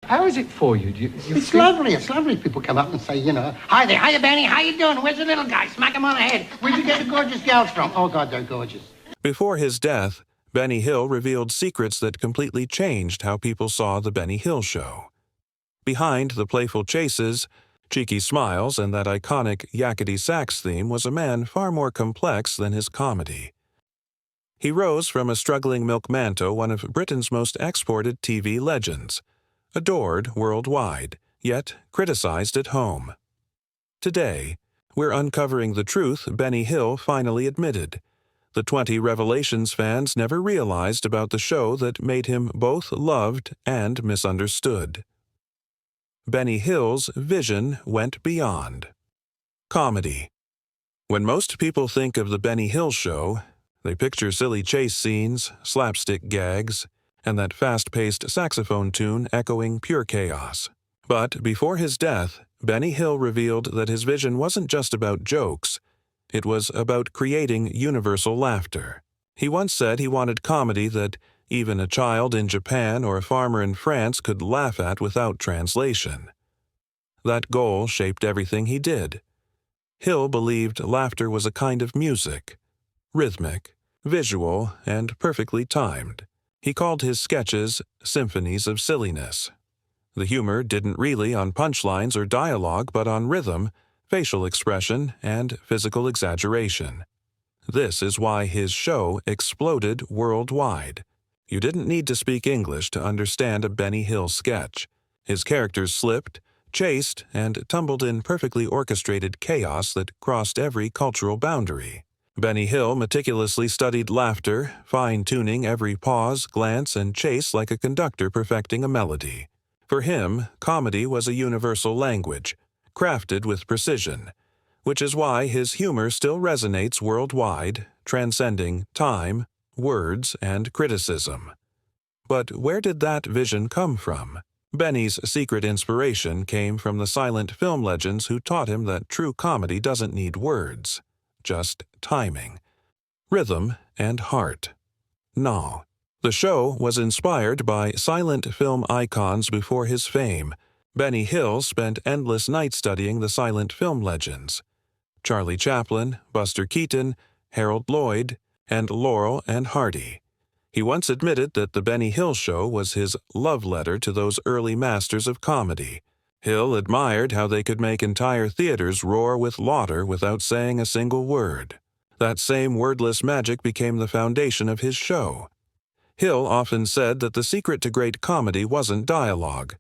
How is it for you? It's lovely. It's lovely. People come up and say, you know, hi there, hiya, Benny, how you doing? Where's the little guy? Smack him on the head. Where'd you get the gorgeous gals from? Oh, God, they're gorgeous. Before his death, Benny Hill revealed secrets that completely changed how people saw The Benny Hill Show. Behind the playful chases, cheeky smiles, and that iconic yakety sax theme was a man far more complex than his comedy. He rose from a struggling milkman to one of Britain's most exported TV legends, adored worldwide, yet criticized at home. Today, we're uncovering the truth Benny Hill finally admitted, the 20 revelations fans never realized about the show that made him both loved and misunderstood. Benny Hill's vision went beyond comedy. When most people think of The Benny Hill Show, they picture silly chase scenes, slapstick gags, and that fast-paced saxophone tune echoing pure chaos. But before his death, Benny Hill revealed that his vision wasn't just about jokes. It was about creating universal laughter. He once said he wanted comedy that even a child in Japan or a farmer in France could laugh at without translation. That goal shaped everything he did. Hill believed laughter was a kind of music, rhythmic, visual, and perfectly timed. He called his sketches symphonies of silliness. The humor didn't really on punchlines or dialogue, but on rhythm, facial expression, and physical exaggeration. This is why his show exploded worldwide. You didn't need to speak English to understand a Benny Hill sketch. His characters slipped, chased, and tumbled in perfectly orchestrated chaos that crossed every cultural boundary. Benny Hill meticulously studied laughter, fine-tuning every pause, glance, and chase like a conductor perfecting a melody. For him, comedy was a universal language, crafted with precision, which is why his humor still resonates worldwide, transcending time, words, and criticism. But where did that vision come from? Benny's secret inspiration came from the silent film legends who taught him that true comedy doesn't need words, just timing, rhythm, and heart. No. The show was inspired by silent film icons before his fame. Benny Hill spent endless nights studying the silent film legends. Charlie Chaplin, Buster Keaton, Harold Lloyd, and Laurel and Hardy. He once admitted that The Benny Hill Show was his love letter to those early masters of comedy. Hill admired how they could make entire theaters roar with laughter without saying a single word. That same wordless magic became the foundation of his show. Hill often said that the secret to great comedy wasn't dialogue.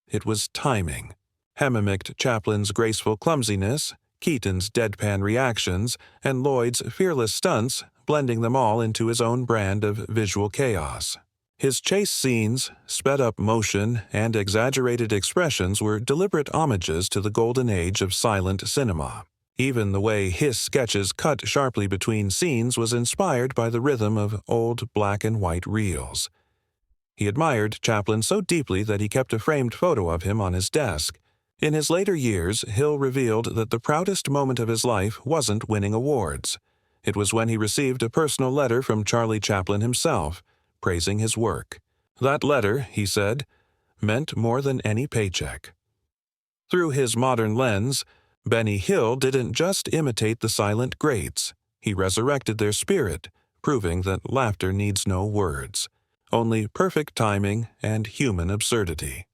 It was timing. Hema mimicked Chaplin's graceful clumsiness, Keaton's deadpan reactions, and Lloyd's fearless stunts, blending them all into his own brand of visual chaos. His chase scenes, sped-up motion, and exaggerated expressions were deliberate homages to the golden age of silent cinema. Even the way his sketches cut sharply between scenes was inspired by the rhythm of old black-and-white reels. He admired Chaplin so deeply that he kept a framed photo of him on his desk. In his later years, Hill revealed that the proudest moment of his life wasn't winning awards. It was when he received a personal letter from Charlie Chaplin himself, praising his work. That letter, he said, meant more than any paycheck. Through his modern lens, Benny Hill didn't just imitate the silent greats. He resurrected their spirit, proving that laughter needs no words, only perfect timing and human absurdity.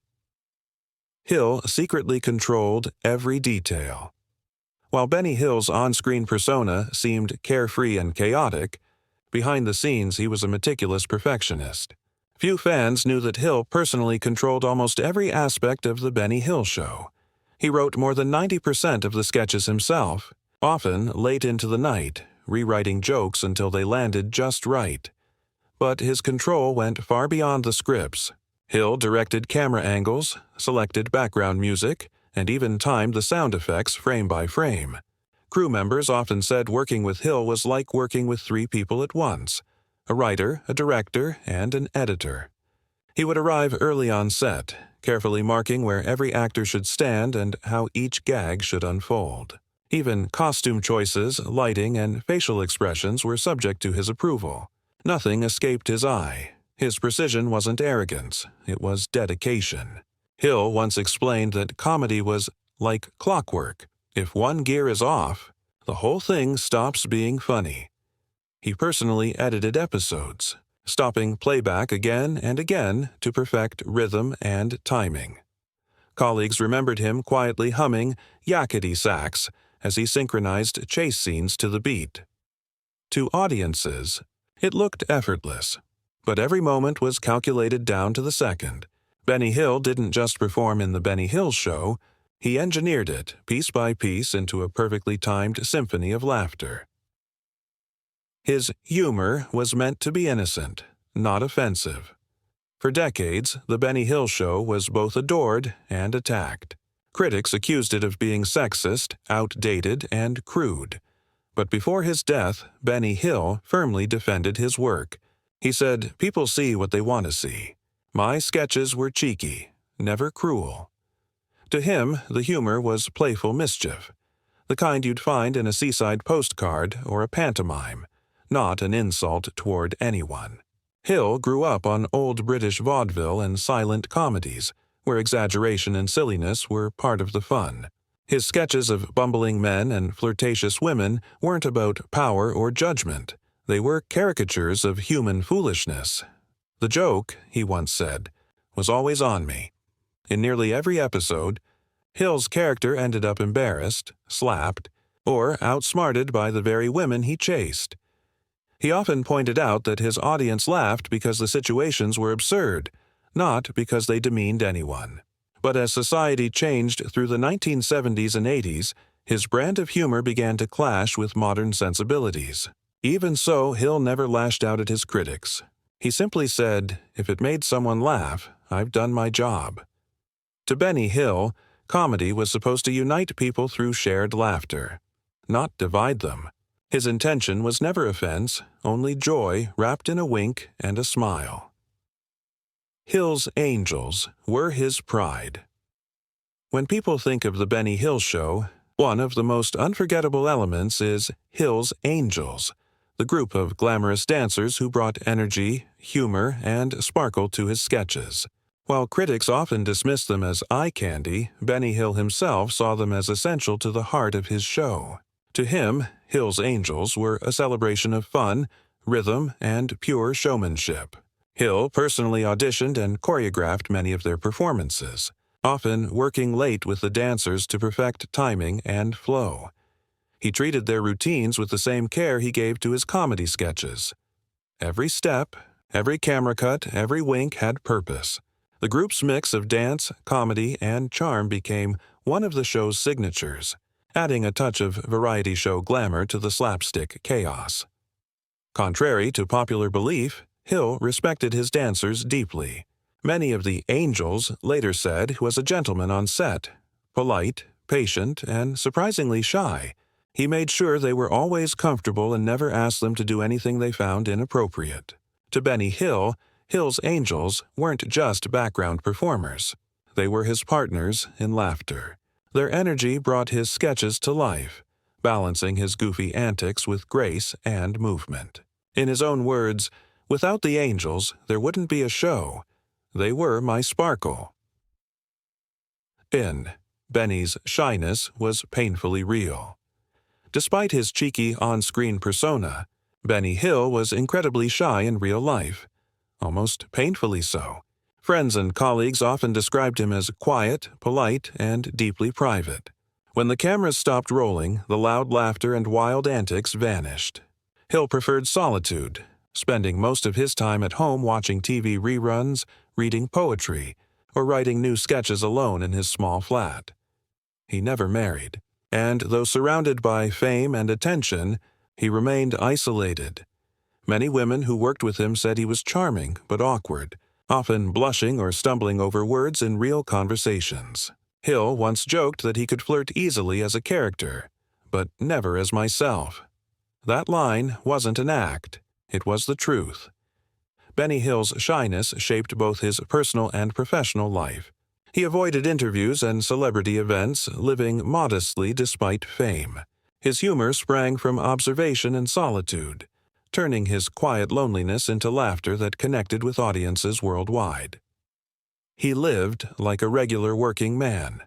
Hill secretly controlled every detail. While Benny Hill's on-screen persona seemed carefree and chaotic, behind the scenes he was a meticulous perfectionist. Few fans knew that Hill personally controlled almost every aspect of The Benny Hill Show. He wrote more than 90% of the sketches himself, often late into the night, rewriting jokes until they landed just right. But his control went far beyond the scripts. Hill directed camera angles, selected background music, and even timed the sound effects frame by frame. Crew members often said working with Hill was like working with 3 people at once: a writer, a director, and an editor. He would arrive early on set, carefully marking where every actor should stand and how each gag should unfold. Even costume choices, lighting, and facial expressions were subject to his approval. Nothing escaped his eye. His precision wasn't arrogance, it was dedication. Hill once explained that comedy was like clockwork. If one gear is off, the whole thing stops being funny. He personally edited episodes, stopping playback again and again to perfect rhythm and timing. Colleagues remembered him quietly humming yakety sax as he synchronized chase scenes to the beat. To audiences, it looked effortless, but every moment was calculated down to the second. Benny Hill didn't just perform in The Benny Hill Show, he engineered it, piece by piece, into a perfectly timed symphony of laughter. His humor was meant to be innocent, not offensive. For decades, The Benny Hill Show was both adored and attacked. Critics accused it of being sexist, outdated, and crude. But before his death, Benny Hill firmly defended his work. He said, "People see what they want to see. My sketches were cheeky, never cruel." To him, the humor was playful mischief, the kind you'd find in a seaside postcard or a pantomime, not an insult toward anyone. Hill grew up on old British vaudeville and silent comedies, where exaggeration and silliness were part of the fun. His sketches of bumbling men and flirtatious women weren't about power or judgment. They were caricatures of human foolishness. "The joke," he once said, "was always on me." In nearly every episode, Hill's character ended up embarrassed, slapped, or outsmarted by the very women he chased. He often pointed out that his audience laughed because the situations were absurd, not because they demeaned anyone. But as society changed through the 1970s and 80s, his brand of humor began to clash with modern sensibilities. Even so, Hill never lashed out at his critics. He simply said, "If it made someone laugh, I've done my job." To Benny Hill, comedy was supposed to unite people through shared laughter, not divide them. His intention was never offense, only joy wrapped in a wink and a smile. Hill's angels were his pride. When people think of The Benny Hill Show, one of the most unforgettable elements is Hill's Angels, the group of glamorous dancers who brought energy, humor, and sparkle to his sketches. While critics often dismissed them as eye candy, Benny Hill himself saw them as essential to the heart of his show. To him, Hill's Angels were a celebration of fun, rhythm, and pure showmanship. Hill personally auditioned and choreographed many of their performances, often working late with the dancers to perfect timing and flow. He treated their routines with the same care he gave to his comedy sketches. Every step, every camera cut, every wink had purpose. The group's mix of dance, comedy, and charm became one of the show's signatures, adding a touch of variety show glamour to the slapstick chaos. Contrary to popular belief, Hill respected his dancers deeply. Many of the angels later said he was a gentleman on set, polite, patient, and surprisingly shy. He made sure they were always comfortable and never asked them to do anything they found inappropriate. To Benny Hill, Hill's Angels weren't just background performers. They were his partners in laughter. Their energy brought his sketches to life, balancing his goofy antics with grace and movement. In his own words, "Without the angels, there wouldn't be a show. They were my sparkle." Benny's shyness was painfully real. Despite his cheeky on-screen persona, Benny Hill was incredibly shy in real life, almost painfully so. Friends and colleagues often described him as quiet, polite, and deeply private. When the cameras stopped rolling, the loud laughter and wild antics vanished. Hill preferred solitude, spending most of his time at home watching TV reruns, reading poetry, or writing new sketches alone in his small flat. He never married, and though surrounded by fame and attention, he remained isolated. Many women who worked with him said he was charming but awkward, often blushing or stumbling over words in real conversations. Hill once joked that he could flirt easily as a character, but never as myself. That line wasn't an act, it was the truth. Benny Hill's shyness shaped both his personal and professional life. He avoided interviews and celebrity events, living modestly despite fame. His humor sprang from observation and solitude, turning his quiet loneliness into laughter that connected with audiences worldwide. He lived like a regular working man.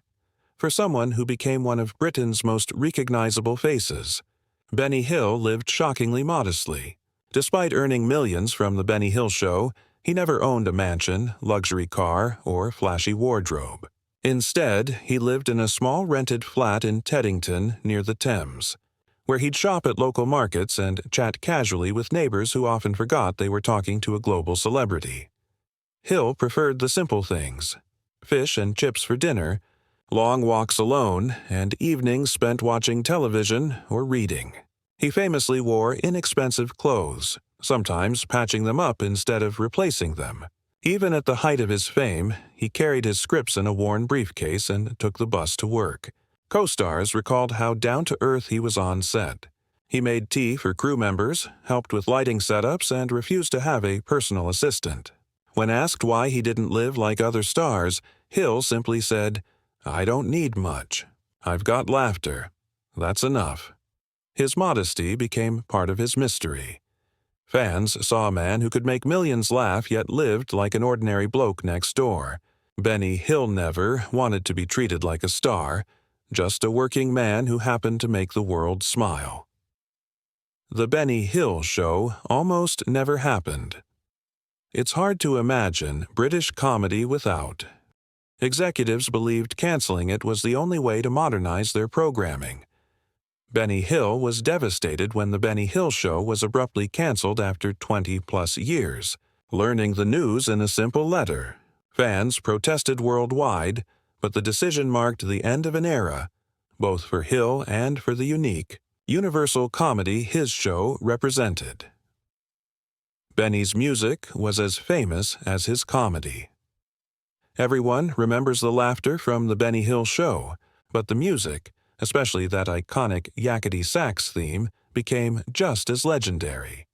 For someone who became one of Britain's most recognizable faces, Benny Hill lived shockingly modestly. Despite earning millions from The Benny Hill Show, he never owned a mansion, luxury car, or flashy wardrobe. Instead, he lived in a small rented flat in Teddington near the Thames, where he'd shop at local markets and chat casually with neighbors who often forgot they were talking to a global celebrity. Hill preferred the simple things: fish and chips for dinner, long walks alone, and evenings spent watching television or reading. He famously wore inexpensive clothes, sometimes patching them up instead of replacing them. Even at the height of his fame, he carried his scripts in a worn briefcase and took the bus to work. Co-stars recalled how down-to-earth he was on set. He made tea for crew members, helped with lighting setups, and refused to have a personal assistant. When asked why he didn't live like other stars, Hill simply said, "I don't need much. I've got laughter. That's enough." His modesty became part of his mystery. Fans saw a man who could make millions laugh yet lived like an ordinary bloke next door. Benny Hill never wanted to be treated like a star, just a working man who happened to make the world smile. The Benny Hill Show almost never happened. It's hard to imagine British comedy without. Executives believed canceling it was the only way to modernize their programming. Benny Hill was devastated when The Benny Hill Show was abruptly canceled after 20-plus years, learning the news in a simple letter. Fans protested worldwide, but the decision marked the end of an era, both for Hill and for the unique, universal comedy his show represented. Benny's music was as famous as his comedy. Everyone remembers the laughter from The Benny Hill Show, but the music, especially that iconic yakety sax theme, became just as legendary.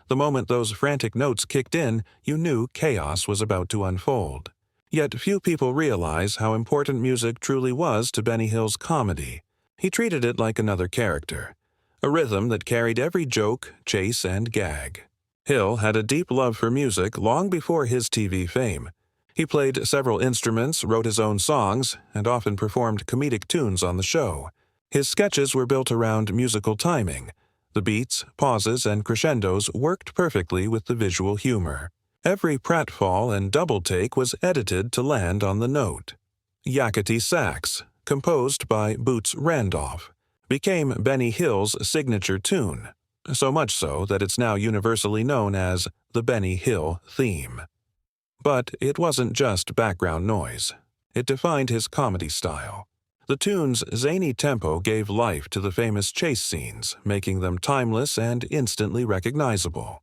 The moment those frantic notes kicked in, you knew chaos was about to unfold. Yet few people realize how important music truly was to Benny Hill's comedy. He treated it like another character, a rhythm that carried every joke, chase, and gag. Hill had a deep love for music long before his TV fame. He played several instruments, wrote his own songs, and often performed comedic tunes on the show. His sketches were built around musical timing. The beats, pauses, and crescendos worked perfectly with the visual humor. Every pratfall and double take was edited to land on the note. Yakety Sax, composed by Boots Randolph, became Benny Hill's signature tune, so much so that it's now universally known as the Benny Hill theme. But it wasn't just background noise. It defined his comedy style. The tune's zany tempo gave life to the famous chase scenes, making them timeless and instantly recognizable.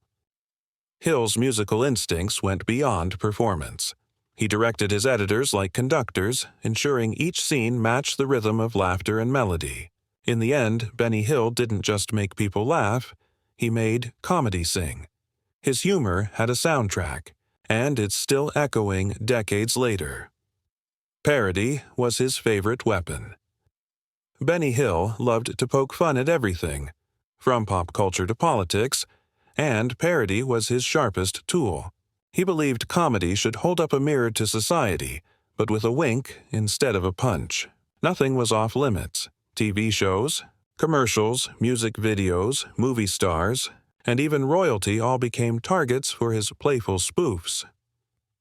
Hill's musical instincts went beyond performance. He directed his editors like conductors, ensuring each scene matched the rhythm of laughter and melody. In the end, Benny Hill didn't just make people laugh, he made comedy sing. His humor had a soundtrack, and it's still echoing decades later. Parody was his favorite weapon. Benny Hill loved to poke fun at everything, from pop culture to politics, and parody was his sharpest tool. He believed comedy should hold up a mirror to society, but with a wink instead of a punch. Nothing was off limits. TV shows, commercials, music videos, movie stars, and even royalty all became targets for his playful spoofs.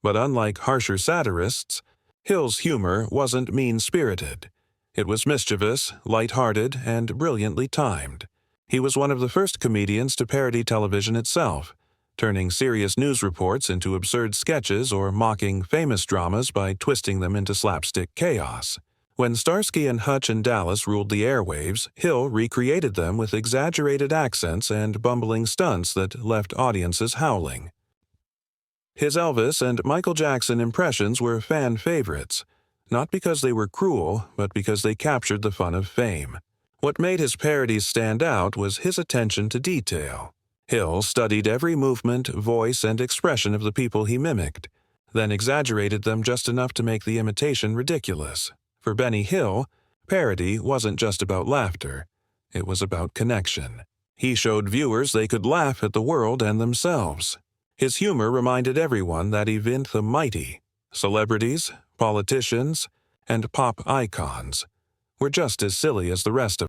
But unlike harsher satirists, Hill's humor wasn't mean-spirited. It was mischievous, light-hearted, and brilliantly timed. He was one of the first comedians to parody television itself, turning serious news reports into absurd sketches or mocking famous dramas by twisting them into slapstick chaos. When Starsky and Hutch and Dallas ruled the airwaves, Hill recreated them with exaggerated accents and bumbling stunts that left audiences howling. His Elvis and Michael Jackson impressions were fan favorites, not because they were cruel, but because they captured the fun of fame. What made his parodies stand out was his attention to detail. Hill studied every movement, voice, and expression of the people he mimicked, then exaggerated them just enough to make the imitation ridiculous. For Benny Hill, parody wasn't just about laughter, it was about connection. He showed viewers they could laugh at the world and themselves. His humor reminded everyone that Event the Mighty, Celebrities, politicians, and pop icons were just as silly as the rest of